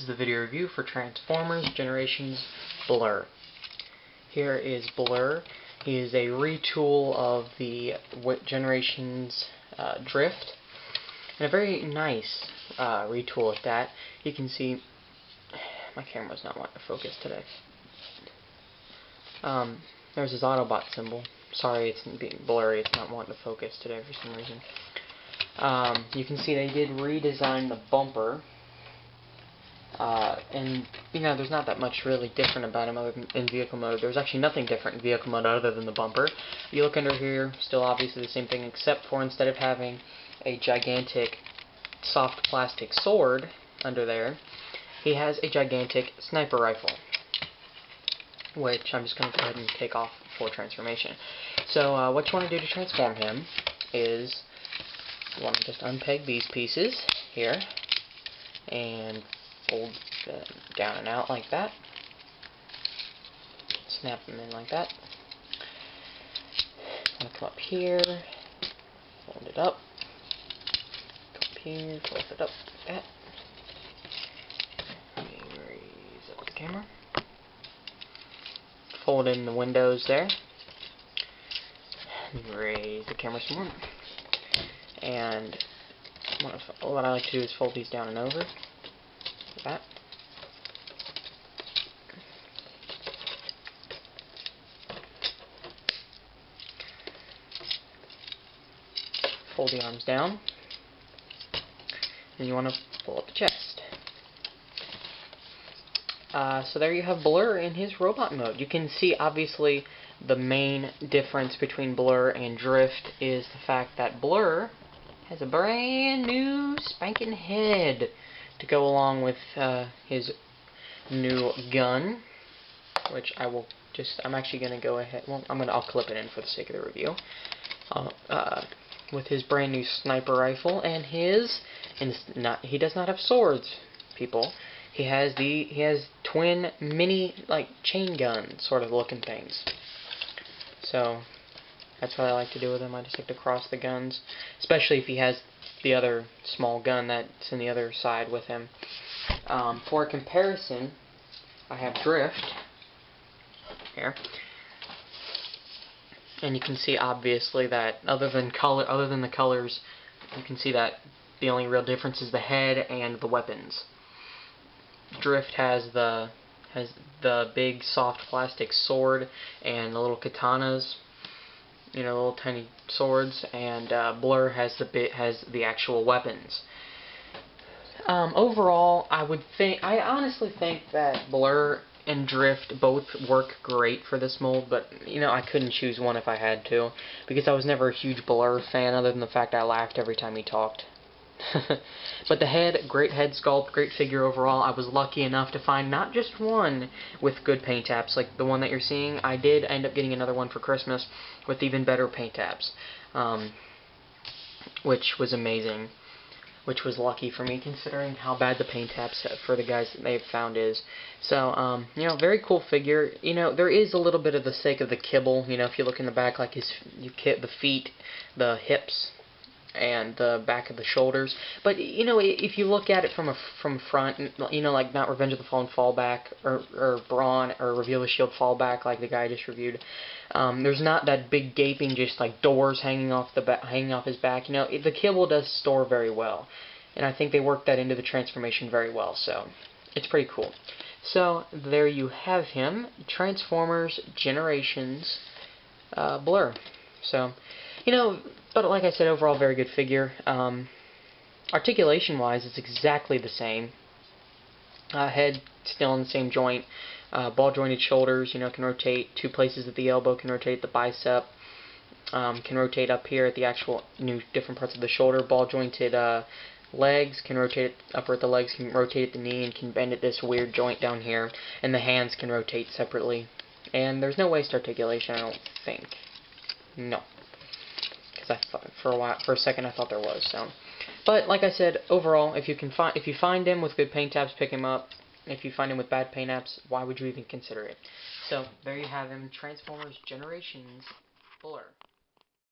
is the video review for Transformers Generations Blurr. Here is Blurr. He is a retool of the Generations Drift, and a very nice retool at that. You can see my camera's not wanting to focus today. There's his Autobot symbol. Sorry, it's being blurry. It's not wanting to focus today for some reason. You can see they did redesign the bumper. And, you know, there's not that much really different about him other than in vehicle mode. There's actually nothing different in vehicle mode other than the bumper. You look under here, still obviously the same thing, except for instead of having a gigantic soft plastic sword under there, he has a gigantic sniper rifle, which I'm just going to go ahead and take off for transformation. So what you want to do to transform him is you want to just unpeg these pieces here and fold them down and out like that. Snap them in like that. I'm going to come up here, fold it up, come up here, fold it up like that. Let me raise up the camera. Fold in the windows there. Raise the camera some more. And what I like to do is fold these down and over. Like that. Fold the arms down. And you want to pull up the chest. So there you have Blurr in his robot mode. You can see, obviously, the main difference between Blurr and Drift is the fact that Blurr has a brand new spanking head to go along with his new gun, which I'm actually going to go ahead, I'll clip it in for the sake of the review, with his brand new sniper rifle, and he does not have swords, people. He has twin mini, like, chain gun sort of looking things. So that's what I like to do with him. I just like to cross the guns, especially if he has the other small gun that's in the other side with him. For comparison, I have Drift here, and you can see obviously that other than the colors, you can see that the only real difference is the head and the weapons. Drift has the big soft plastic sword and the little katanas, you know, little tiny swords, and Blurr has the actual weapons. Overall, I honestly think that Blurr and Drift both work great for this mold, but you know, I couldn't choose one if I had to, because I was never a huge Blurr fan other than the fact I laughed every time he talked. But the head, great head sculpt, great figure overall. I was lucky enough to find not just one with good paint apps like the one that you're seeing. I did end up getting another one for Christmas with even better paint apps, which was amazing, which was lucky for me considering how bad the paint apps for the guys that they've found is. So, you know, very cool figure. You know, there is a little bit of the sake of the kibble. You know, if you look in the back, like the feet, the hips, and the back of the shoulders. But, you know, if you look at it from front, you know, like not Revenge of the Fallen fallback, or Brawn, or Reveal the Shield fallback like the guy I just reviewed, there's not that big gaping, just like doors hanging off his back. You know, the kibble does store very well, and I think they worked that into the transformation very well, so it's pretty cool. So there you have him, Transformers Generations Blurr. So, you know, but like I said, overall very good figure. Articulation-wise, it's exactly the same. Head still in the same joint. Ball-jointed shoulders, you know, can rotate 2 places at the elbow, can rotate the bicep, can rotate up here at the actual different parts of the shoulder. Ball-jointed legs, can rotate upper at the legs, can rotate at the knee, and can bend at this weird joint down here. And the hands can rotate separately. And there's no waist articulation, I don't think. No. Because for a second I thought there was. So, but like I said, overall, if you find him with good paint apps, pick him up. If you find him with bad paint apps, why would you even consider it? So there you have him, Transformers Generations Blurr.